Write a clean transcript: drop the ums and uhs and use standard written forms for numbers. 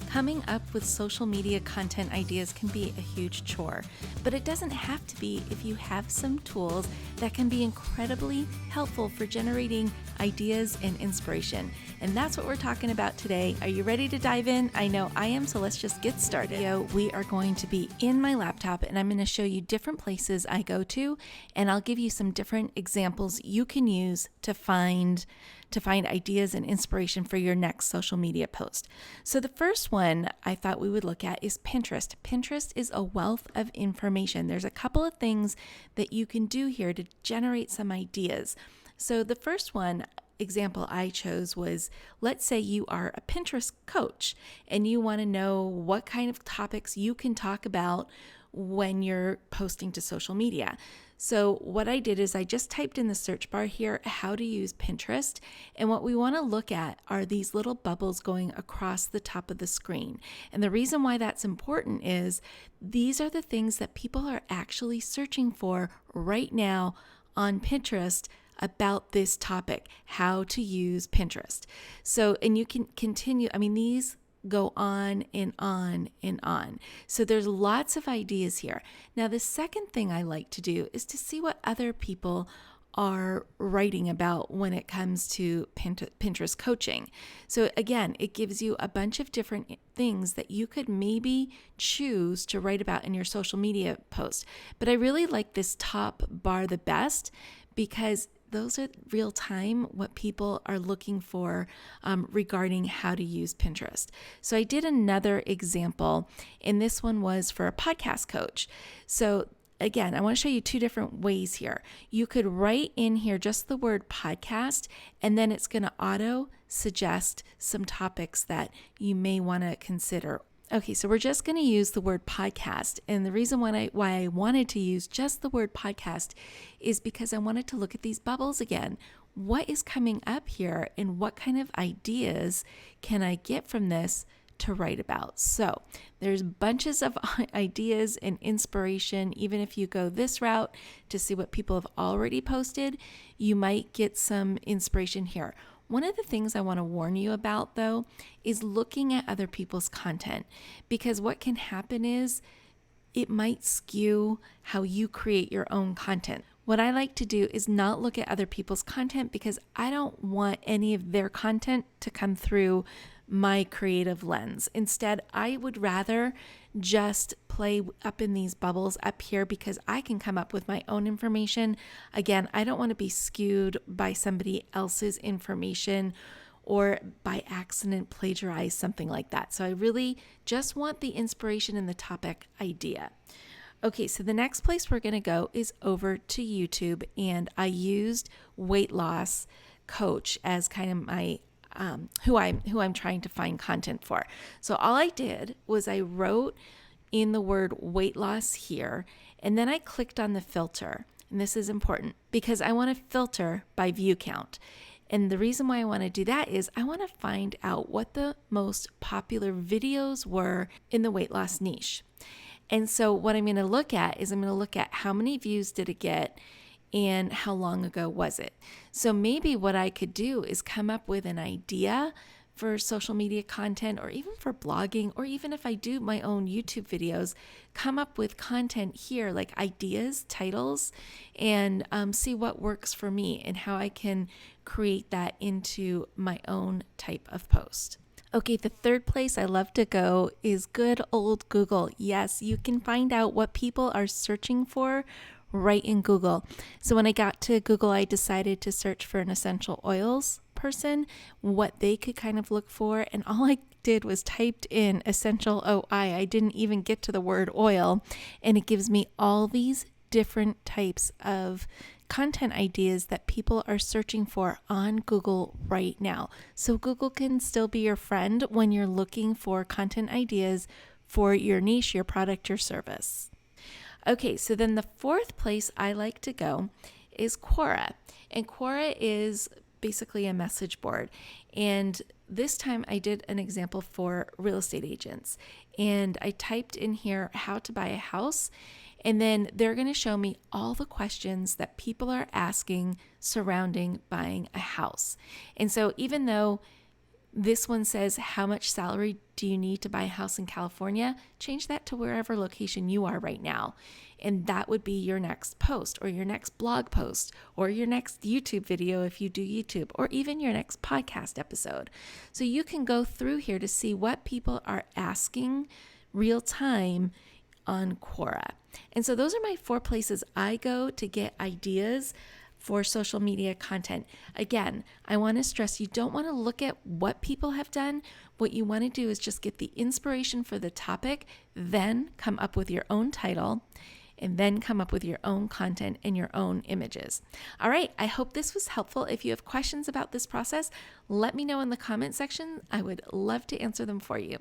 Coming up with social media content ideas can be a huge chore, but it doesn't have to be if you have some tools that can be incredibly helpful for generating ideas and inspiration. And that's what we're talking about today. Are you ready to dive in? I know I am, so let's just get started. We are going to be in my laptop and I'm going to show you different places I go to, and I'll give you some different examples you can use to find ideas and inspiration for your next social media post. So the first one I thought we would look at is Pinterest. Pinterest is a wealth of information. There's a couple of things that you can do here to generate some ideas. So the first example I chose was, let's say you are a Pinterest coach and you want to know what kind of topics you can talk about when you're posting to social media. So what I did is I just typed in the search bar here, how to use Pinterest. And what we want to look at are these little bubbles going across the top of the screen. And the reason why that's important is these are the things that people are actually searching for right now on Pinterest about this topic, how to use Pinterest. So, and you can continue, these go on and on and on. So there's lots of ideas here. Now, the second thing I like to do is to see what other people are writing about when it comes to Pinterest coaching. So again, it gives you a bunch of different things that you could maybe choose to write about in your social media post. But I really like this top bar the best because those are real time what people are looking for regarding how to use Pinterest. So I did another example, and this one was for a podcast coach. So again, I want to show you two different ways here. You could write in here just the word podcast, and then it's going to auto suggest some topics that you may want to consider. Okay, so we're just going to use the word podcast. And the reason why I wanted to use just the word podcast is because I wanted to look at these bubbles again. What is coming up here and what kind of ideas can I get from this to write about? So there's bunches of ideas and inspiration. Even if you go this route to see what people have already posted, you might get some inspiration here. One of the things I want to warn you about, though, is looking at other people's content, because what can happen is it might skew how you create your own content. What I like to do is not look at other people's content because I don't want any of their content to come through my creative lens. Instead, I would rather just play up in these bubbles up here because I can come up with my own information. Again, I don't want to be skewed by somebody else's information or by accident plagiarize something like that. So I really just want the inspiration in the topic idea. Okay, so the next place we're going to go is over to YouTube, and I used Weight Loss Coach as kind of my who I'm trying to find content for. So all I did was I wrote in the word weight loss here, and then I clicked on the filter. And this is important because I want to filter by view count. And the reason why I want to do that is I want to find out what the most popular videos were in the weight loss niche. And so what I'm going to look at is I'm going to look at how many views did it get and how long ago was it. So maybe what I could do is come up with an idea for social media content, or even for blogging, or even if I do my own YouTube videos, come up with content here like ideas, titles, and see what works for me and how I can create that into my own type of post. Okay, the third place I love to go is good old Google. Yes, you can find out what people are searching for right in Google. So when I got to Google, I decided to search for an essential oils person, what they could kind of look for. And all I did was typed in essential OI. I didn't even get to the word oil. And it gives me all these different types of content ideas that people are searching for on Google right now. So Google can still be your friend when you're looking for content ideas for your niche, your product, your service. Okay, so then the fourth place I like to go is Quora. And Quora is basically a message board. And this time I did an example for real estate agents. And I typed in here how to buy a house. And then they're going to show me all the questions that people are asking surrounding buying a house. And so even though This one says, how much salary do you need to buy a house in California? Change that to wherever location you are right now. And that would be your next post or your next blog post or your next YouTube video if you do YouTube, or even your next podcast episode. So you can go through here to see what people are asking real time on Quora. And so those are my 4 places I go to get ideas for social media content. Again, I want to stress, you don't want to look at what people have done. What you want to do is just get the inspiration for the topic, then come up with your own title, and then come up with your own content and your own images. All right, I hope this was helpful. If you have questions about this process, let me know in the comment section. I would love to answer them for you.